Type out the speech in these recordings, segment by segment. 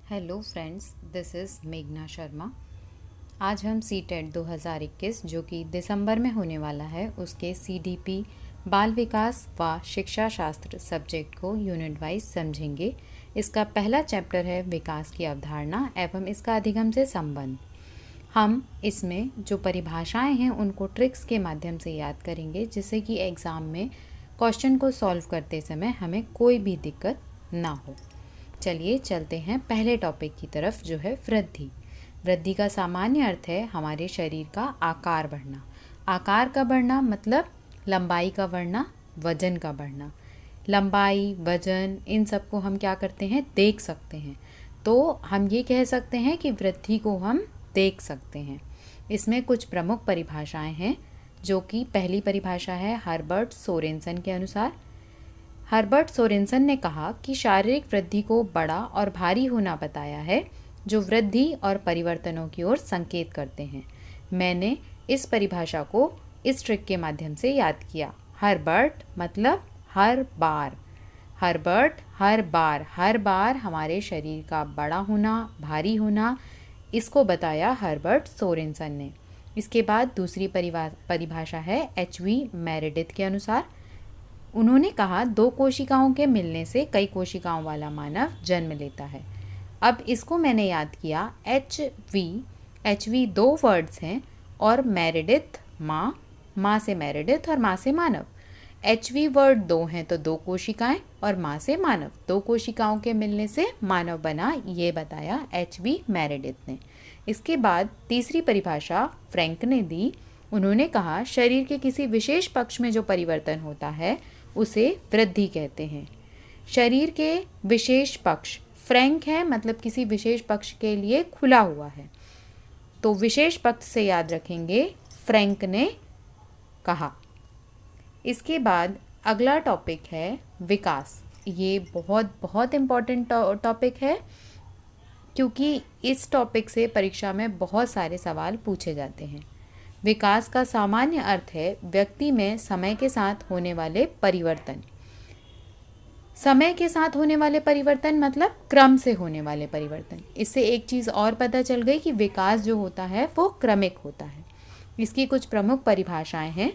Hello friends, this is मेघना शर्मा। आज हम सीटेट 2021 जो कि दिसंबर में होने वाला है उसके सीडीपी बाल विकास व शिक्षा शास्त्र सब्जेक्ट को यूनिट वाइज समझेंगे। इसका पहला चैप्टर है विकास की अवधारणा एवं इसका अधिगम से संबंध। हम इसमें जो परिभाषाएं हैं उनको ट्रिक्स के माध्यम से याद करेंगे जिससे कि एग्ज़ाम में क्वेश्चन को सॉल्व करते समय हमें कोई भी दिक्कत ना हो। चलिए चलते हैं पहले टॉपिक की तरफ जो है वृद्धि। वृद्धि का सामान्य अर्थ है हमारे शरीर का आकार बढ़ना। आकार का बढ़ना मतलब लंबाई का बढ़ना, वजन का बढ़ना। लंबाई, वजन, इन सब को हम क्या करते हैं, देख सकते हैं। तो हम ये कह सकते हैं कि वृद्धि को हम देख सकते हैं। इसमें कुछ प्रमुख परिभाषाएं हैं जो कि पहली परिभाषा है हर्बर्ट सोरेनसन के अनुसार। हर्बर्ट सोरेनसन ने कहा कि शारीरिक वृद्धि को बड़ा और भारी होना बताया है जो वृद्धि और परिवर्तनों की ओर संकेत करते हैं। मैंने इस परिभाषा को इस ट्रिक के माध्यम से याद किया। हर्बर्ट मतलब हर बार। हर्बर्ट हर बार हमारे शरीर का बड़ा होना, भारी होना, इसको बताया हर्बर्ट सोरेनसन ने। इसके बाद दूसरी परिभाषा है एच.वी. मेरेडिथ के अनुसार। उन्होंने कहा 2 कोशिकाओं के मिलने से कई कोशिकाओं वाला मानव जन्म लेता है। अब इसको मैंने याद किया। एच वी 2 वर्ड्स हैं और मेरेडिथ माँ से मेरेडिथ और माँ से मानव। एच.वी. वर्ड 2 हैं तो 2 कोशिकाएं और माँ से मानव। 2 कोशिकाओं के मिलने से मानव बना, ये बताया एच.वी. मेरेडिथ ने। इसके बाद तीसरी परिभाषा फ्रैंक ने दी। उन्होंने कहा शरीर के किसी विशेष पक्ष में जो परिवर्तन होता है उसे वृद्धि कहते हैं। शरीर के विशेष पक्ष फ्रैंक है मतलब किसी विशेष पक्ष के लिए खुला हुआ है, तो विशेष पक्ष से याद रखेंगे फ्रैंक ने कहा। इसके बाद अगला टॉपिक है विकास। ये बहुत बहुत इम्पॉर्टेंट टॉपिक है क्योंकि इस टॉपिक से परीक्षा में बहुत सारे सवाल पूछे जाते हैं। विकास का सामान्य अर्थ है व्यक्ति में समय के साथ होने वाले परिवर्तन। समय के साथ होने वाले परिवर्तन मतलब क्रम से होने वाले परिवर्तन। इससे एक चीज़ और पता चल गई कि विकास जो होता है वो क्रमिक होता है। इसकी कुछ प्रमुख परिभाषाएं हैं।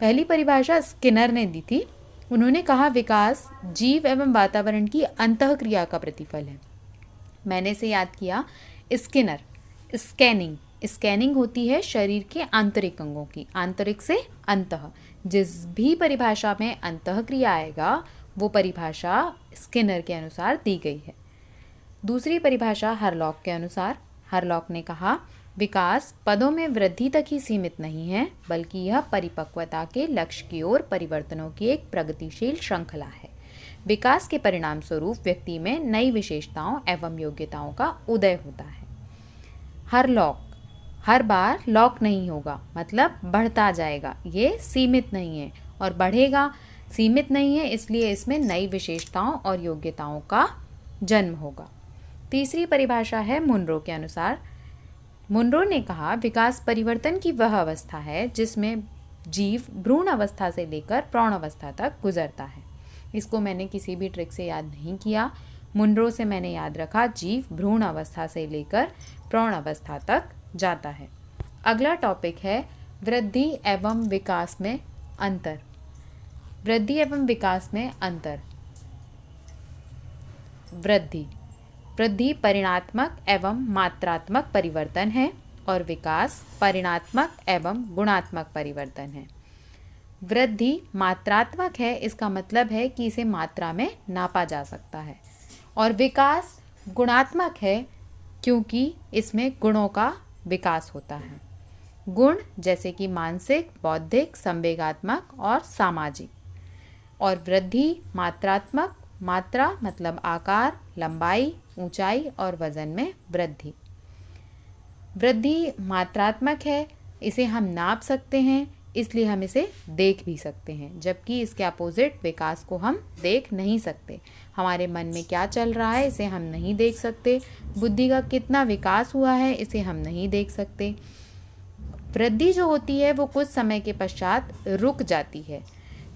पहली परिभाषा स्किनर ने दी थी। उन्होंने कहा विकास जीव एवं वातावरण की अंतःक्रिया का प्रतिफल है। मैंने इसे याद किया। स्किनर स्कैनिंग होती है शरीर के आंतरिक अंगों की, आंतरिक से अंतः। जिस भी परिभाषा में अंतःक्रिया आएगा वो परिभाषा स्किनर के अनुसार दी गई है। दूसरी परिभाषा हरलॉक के अनुसार। हरलॉक ने कहा विकास पदों में वृद्धि तक ही सीमित नहीं है बल्कि यह परिपक्वता के लक्ष्य की ओर परिवर्तनों की एक प्रगतिशील श्रृंखला है। विकास के परिणाम स्वरूप व्यक्ति में नई विशेषताओं एवं योग्यताओं का उदय होता है। हरलॉक हर बार लॉक नहीं होगा मतलब बढ़ता जाएगा, ये सीमित नहीं है, और बढ़ेगा, सीमित नहीं है, इसलिए इसमें नई विशेषताओं और योग्यताओं का जन्म होगा। तीसरी परिभाषा है मुनरो के अनुसार। मुनरो ने कहा विकास परिवर्तन की वह अवस्था है जिसमें जीव भ्रूण अवस्था से लेकर प्रौढ़ अवस्था तक गुजरता है। इसको मैंने किसी भी ट्रिक से याद नहीं किया। मुनरो से मैंने याद रखा जीव भ्रूण अवस्था से लेकर प्रौढ़ अवस्था तक जाता है। अगला टॉपिक है वृद्धि एवं विकास में अंतर। वृद्धि एवं विकास में अंतर। वृद्धि परिणात्मक एवं मात्रात्मक परिवर्तन है और विकास परिणात्मक एवं गुणात्मक परिवर्तन है। वृद्धि मात्रात्मक है, इसका मतलब है कि इसे मात्रा में नापा जा सकता है, और विकास गुणात्मक है क्योंकि इसमें गुणों का विकास होता है। गुण जैसे कि मानसिक, बौद्धिक, संवेगात्मक और सामाजिक। और वृद्धि मात्रात्मक, मात्रा मतलब आकार, लंबाई, ऊंचाई और वजन में वृद्धि। वृद्धि मात्रात्मक है, इसे हम नाप सकते हैं, इसलिए हम इसे देख भी सकते हैं, जबकि इसके अपोजिट विकास को हम देख नहीं सकते। हमारे मन में क्या चल रहा है इसे हम नहीं देख सकते। बुद्धि का कितना विकास हुआ है इसे हम नहीं देख सकते। वृद्धि जो होती है वो कुछ समय के पश्चात रुक जाती है,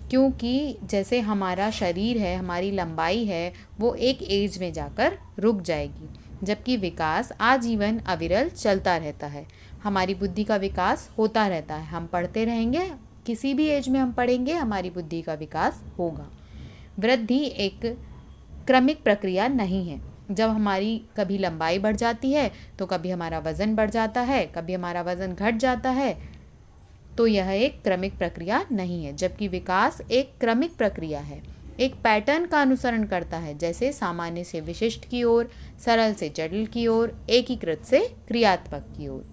क्योंकि जैसे हमारा शरीर है, हमारी लंबाई है, वो एक एज में जाकर रुक जाएगी। जबकि विकास आजीवन अविरल चलता रहता है। हमारी बुद्धि का विकास होता रहता है, हम पढ़ते रहेंगे, किसी भी एज में हम पढ़ेंगे हमारी बुद्धि का विकास होगा। वृद्धि एक क्रमिक प्रक्रिया नहीं है। जब हमारी कभी लंबाई बढ़ जाती है तो कभी हमारा वज़न बढ़ जाता है, कभी हमारा वज़न घट जाता है, तो यह एक क्रमिक प्रक्रिया नहीं है। जबकि विकास एक क्रमिक प्रक्रिया है, एक पैटर्न का अनुसरण करता है, जैसे सामान्य से विशिष्ट की ओर, सरल से जटिल की ओर, एकीकृत से क्रियात्मक की ओर।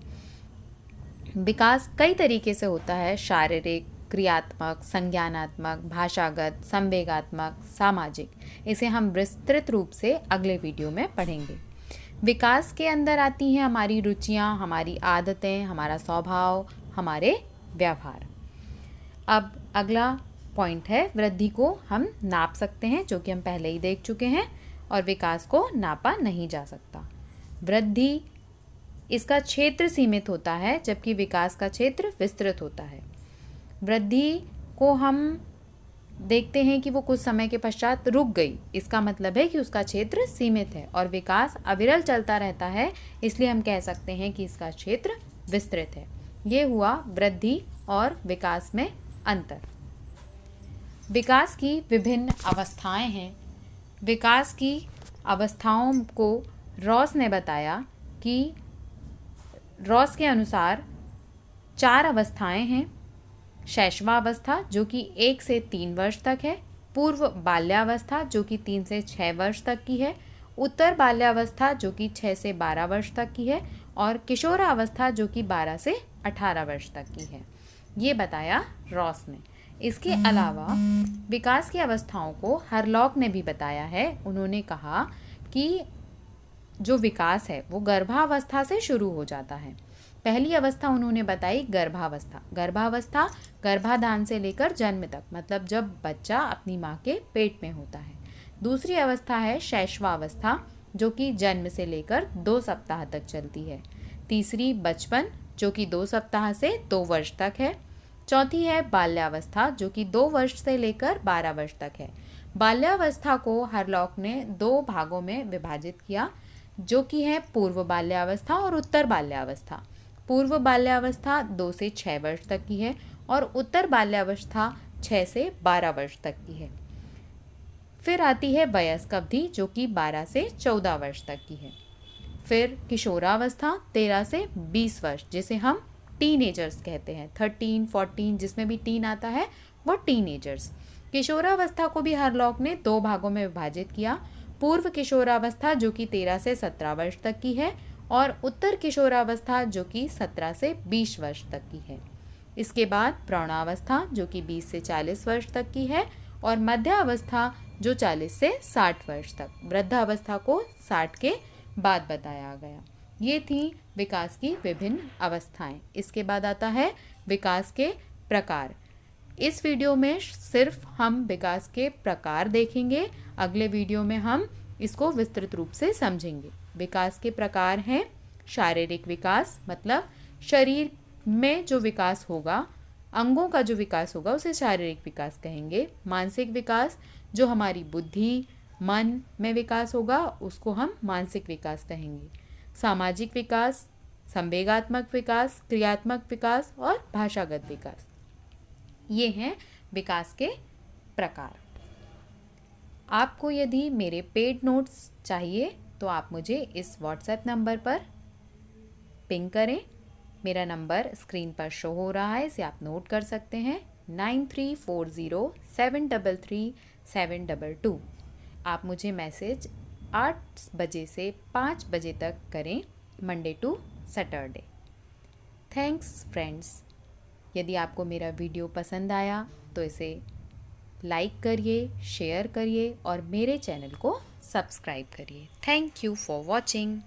विकास कई तरीके से होता है, शारीरिक, क्रियात्मक, संज्ञानात्मक, भाषागत, संवेगात्मक, सामाजिक। इसे हम विस्तृत रूप से अगले वीडियो में पढ़ेंगे। विकास के अंदर आती हैं हमारी रुचियाँ, हमारी आदतें, हमारा स्वभाव, हमारे व्यवहार। अब अगला पॉइंट है, वृद्धि को हम नाप सकते हैं, जो कि हम पहले ही देख चुके हैं, और विकास को नापा नहीं जा सकता। वृद्धि, इसका क्षेत्र सीमित होता है, जबकि विकास का क्षेत्र विस्तृत होता है। वृद्धि को हम देखते हैं कि वो कुछ समय के पश्चात रुक गई, इसका मतलब है कि उसका क्षेत्र सीमित है, और विकास अविरल चलता रहता है, इसलिए हम कह सकते हैं कि इसका क्षेत्र विस्तृत है। ये हुआ वृद्धि और विकास में अंतर। विकास की विभिन्न अवस्थाएं हैं। विकास की अवस्थाओं को रॉस ने बताया कि रॉस के अनुसार 4 अवस्थाएं हैं। शैशवावस्था जो कि 1 से 3 वर्ष तक है, पूर्व बाल्यावस्था जो कि 3 से 6 वर्ष तक की है, उत्तर बाल्यावस्था जो कि 6 से 12 वर्ष तक की है, और किशोरावस्था जो कि 12 से 18 वर्ष तक की है। ये बताया रॉस ने। इसके अलावा विकास की अवस्थाओं को हरलॉक ने भी बताया है। उन्होंने कहा कि जो विकास है वो गर्भावस्था से शुरू हो जाता है। पहली अवस्था उन्होंने बताई गर्भावस्था। गर्भावस्था गर्भाधान से लेकर जन्म तक, मतलब जब बच्चा अपनी माँ के पेट में होता है। दूसरी अवस्था है शैशवावस्था जो कि जन्म से लेकर 2 सप्ताह तक चलती है। तीसरी बचपन जो कि 2 सप्ताह से 2 वर्ष तक है। चौथी है बाल्यावस्था जो कि 2 वर्ष से लेकर 12 वर्ष तक है। बाल्यावस्था को हरलॉक ने 2 भागों में विभाजित किया, जो कि है पूर्व बाल्यावस्था और उत्तर बाल्यावस्था। पूर्व बाल्यावस्था 2 से 6 वर्ष तक की है और उत्तर बाल्यावस्था 6 से 12 वर्ष तक की है। फिर आती है वयस्क अवधि जो कि 12 से 14 वर्ष तक की है। फिर किशोरावस्था 13 से 20 वर्ष, जिसे हम टीनेजर्स कहते हैं। 13, 14 जिसमें भी टीन आता है वो टीनेजर्स। किशोरावस्था को भी हरलॉक ने 2 भागों में विभाजित किया। पूर्व किशोरावस्था जो कि 13 से 17 वर्ष तक की है और उत्तर किशोरावस्था जो कि 17 से 20 वर्ष तक की है। इसके बाद प्रौढ़ावस्था जो कि 20 से 40 वर्ष तक की है और मध्यावस्था जो 40 से 60 वर्ष तक। वृद्धावस्था को 60 के बाद बताया गया। ये थी विकास की विभिन्न अवस्थाएं। इसके बाद आता है विकास के प्रकार। इस वीडियो में सिर्फ हम विकास के प्रकार देखेंगे, अगले वीडियो में हम इसको विस्तृत रूप से समझेंगे। विकास के प्रकार हैं शारीरिक विकास, मतलब शरीर में जो विकास होगा, अंगों का जो विकास होगा उसे शारीरिक विकास कहेंगे। मानसिक विकास, जो हमारी बुद्धि, मन में विकास होगा उसको हम मानसिक विकास कहेंगे। सामाजिक विकास, संवेगात्मक विकास, क्रियात्मक विकास और भाषागत विकास, ये हैं विकास के प्रकार। आपको यदि मेरे पेड नोट्स चाहिए तो आप मुझे इस व्हाट्सएप नंबर पर पिंग करें। मेरा नंबर स्क्रीन पर शो हो रहा है, इसे आप नोट कर सकते हैं, 9340733722। आप मुझे मैसेज 8 बजे से 5 बजे तक करें, Monday to Saturday. Thanks friends. यदि आपको मेरा वीडियो पसंद आया तो इसे लाइक करिए, शेयर करिए और मेरे चैनल को सब्सक्राइब करिए। Thank you for watching.